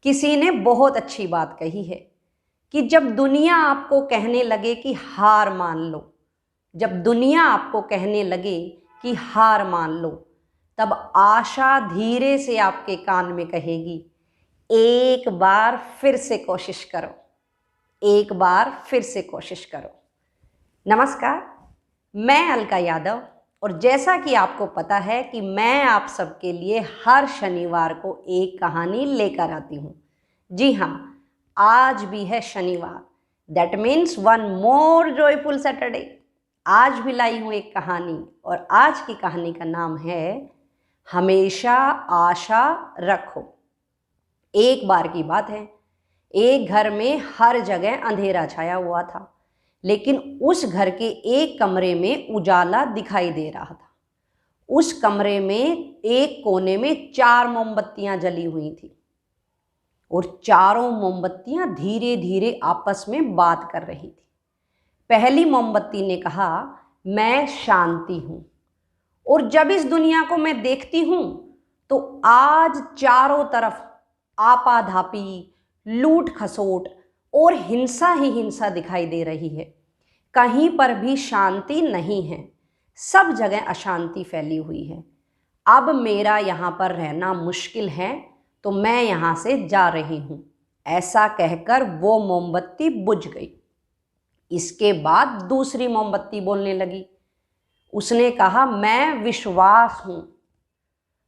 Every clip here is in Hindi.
किसी ने बहुत अच्छी बात कही है कि जब दुनिया आपको कहने लगे कि हार मान लो, जब दुनिया आपको कहने लगे कि हार मान लो, तब आशा धीरे से आपके कान में कहेगी, एक बार फिर से कोशिश करो, एक बार फिर से कोशिश करो। नमस्कार, मैं अलका यादव, और जैसा कि आपको पता है कि मैं आप सबके लिए हर शनिवार को एक कहानी लेकर आती हूँ। जी हाँ, आज भी है शनिवार, that means one more joyful Saturday. आज भी लाई हूँ एक कहानी, और आज की कहानी का नाम है हमेशा आशा रखो। एक बार की बात है, एक घर में हर जगह अंधेरा छाया हुआ था, लेकिन उस घर के एक कमरे में उजाला दिखाई दे रहा था। उस कमरे में एक कोने में 4 मोमबत्तियां जली हुई थी, और चारों मोमबत्तियां धीरे धीरे आपस में बात कर रही थी। पहली मोमबत्ती ने कहा, मैं शांति हूं, और जब इस दुनिया को मैं देखती हूं तो आज चारों तरफ आपाधापी, लूट खसोट और हिंसा ही हिंसा दिखाई दे रही है। कहीं पर भी शांति नहीं है, सब जगह अशांति फैली हुई है। अब मेरा यहाँ पर रहना मुश्किल है, तो मैं यहाँ से जा रही हूँ। ऐसा कहकर वो मोमबत्ती बुझ गई। इसके बाद दूसरी मोमबत्ती बोलने लगी। उसने कहा, मैं विश्वास हूँ,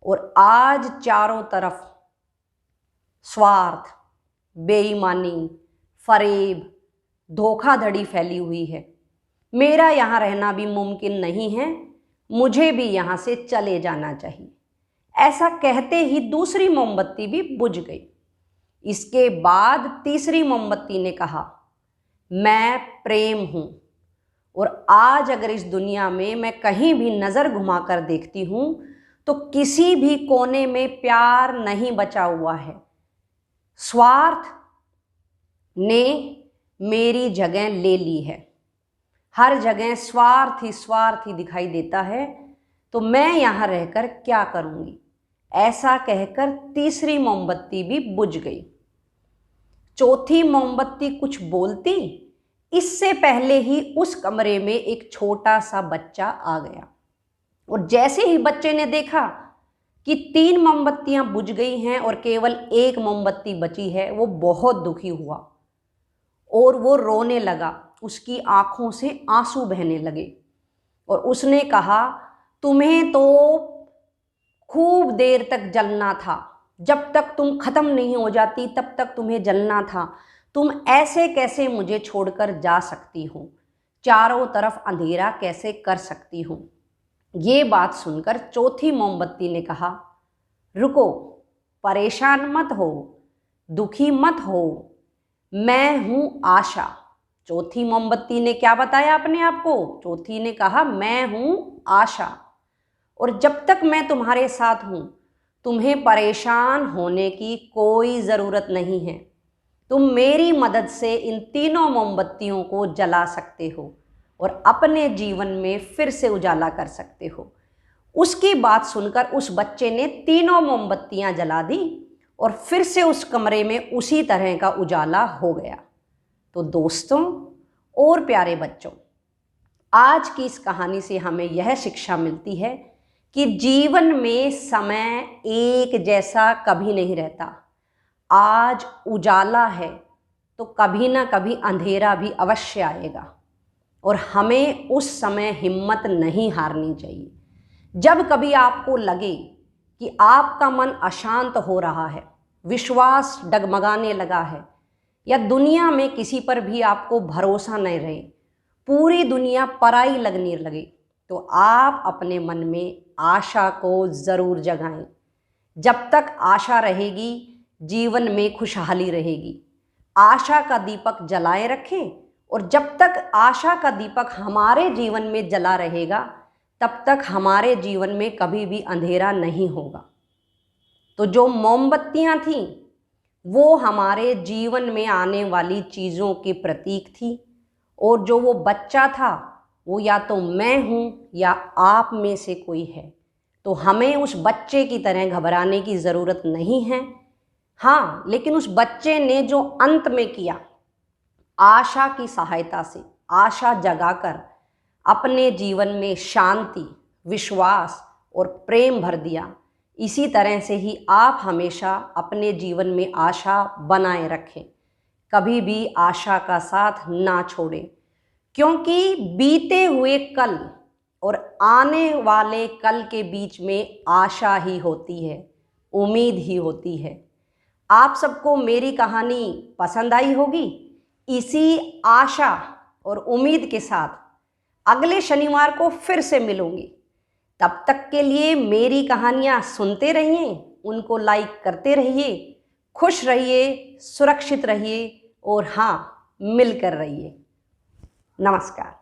और आज चारों तरफ स्वार्थ, बेईमानी, फरेब, धोखाधड़ी फैली हुई है। मेरा यहाँ रहना भी मुमकिन नहीं है, मुझे भी यहाँ से चले जाना चाहिए। ऐसा कहते ही दूसरी मोमबत्ती भी बुझ गई। इसके बाद तीसरी मोमबत्ती ने कहा, मैं प्रेम हूँ, और आज अगर इस दुनिया में मैं कहीं भी नज़र घुमाकर देखती हूँ तो किसी भी कोने में प्यार नहीं बचा हुआ है। स्वार्थ ने मेरी जगह ले ली है, हर जगह स्वार्थ ही दिखाई देता है, तो मैं यहाँ रहकर क्या करूँगी। ऐसा कहकर तीसरी मोमबत्ती भी बुझ गई। चौथी मोमबत्ती कुछ बोलती, इससे पहले ही उस कमरे में एक छोटा सा बच्चा आ गया, और जैसे ही बच्चे ने देखा कि 3 मोमबत्तियां बुझ गई हैं और केवल एक मोमबत्ती बची है, वो बहुत दुखी हुआ और वो रोने लगा। उसकी आंखों से आंसू बहने लगे, और उसने कहा, तुम्हें तो खूब देर तक जलना था, जब तक तुम खत्म नहीं हो जाती तब तक तुम्हें जलना था। तुम ऐसे कैसे मुझे छोड़कर जा सकती हो, चारों तरफ अंधेरा कैसे कर सकती हो। ये बात सुनकर चौथी मोमबत्ती ने कहा, रुको, परेशान मत हो, दुखी मत हो, मैं हूँ आशा। चौथी मोमबत्ती ने क्या बताया अपने आप को? चौथी ने कहा, मैं हूँ आशा, और जब तक मैं तुम्हारे साथ हूँ तुम्हें परेशान होने की कोई ज़रूरत नहीं है। तुम मेरी मदद से इन तीनों मोमबत्तियों को जला सकते हो और अपने जीवन में फिर से उजाला कर सकते हो। उसकी बात सुनकर उस बच्चे ने तीनों मोमबत्तियां जला दी, और फिर से उस कमरे में उसी तरह का उजाला हो गया। तो दोस्तों और प्यारे बच्चों, आज की इस कहानी से हमें यह शिक्षा मिलती है कि जीवन में समय एक जैसा कभी नहीं रहता। आज उजाला है तो कभी ना कभी अंधेरा भी अवश्य आएगा, और हमें उस समय हिम्मत नहीं हारनी चाहिए। जब कभी आपको लगे कि आपका मन अशांत हो रहा है, विश्वास डगमगाने लगा है, या दुनिया में किसी पर भी आपको भरोसा नहीं रहे, पूरी दुनिया पराई लगने लगे, तो आप अपने मन में आशा को ज़रूर जगाएं। जब तक आशा रहेगी जीवन में खुशहाली रहेगी। आशा का दीपक जलाए रखें, और जब तक आशा का दीपक हमारे जीवन में जला रहेगा तब तक हमारे जीवन में कभी भी अंधेरा नहीं होगा। तो जो मोमबत्तियां थीं वो हमारे जीवन में आने वाली चीज़ों के प्रतीक थी, और जो वो बच्चा था वो या तो मैं हूँ या आप में से कोई है। तो हमें उस बच्चे की तरह घबराने की ज़रूरत नहीं है। हाँ, लेकिन उस बच्चे ने जो अंत में किया, आशा की सहायता से आशा जगाकर अपने जीवन में शांति, विश्वास और प्रेम भर दिया, इसी तरह से ही आप हमेशा अपने जीवन में आशा बनाए रखें। कभी भी आशा का साथ ना छोड़ें, क्योंकि बीते हुए कल और आने वाले कल के बीच में आशा ही होती है, उम्मीद ही होती है। आप सबको मेरी कहानी पसंद आई होगी। इसी आशा और उम्मीद के साथ अगले शनिवार को फिर से मिलूंगी। तब तक के लिए मेरी कहानियाँ सुनते रहिए, उनको लाइक करते रहिए, खुश रहिए, सुरक्षित रहिए और हाँ, मिलकर रहिए। नमस्कार।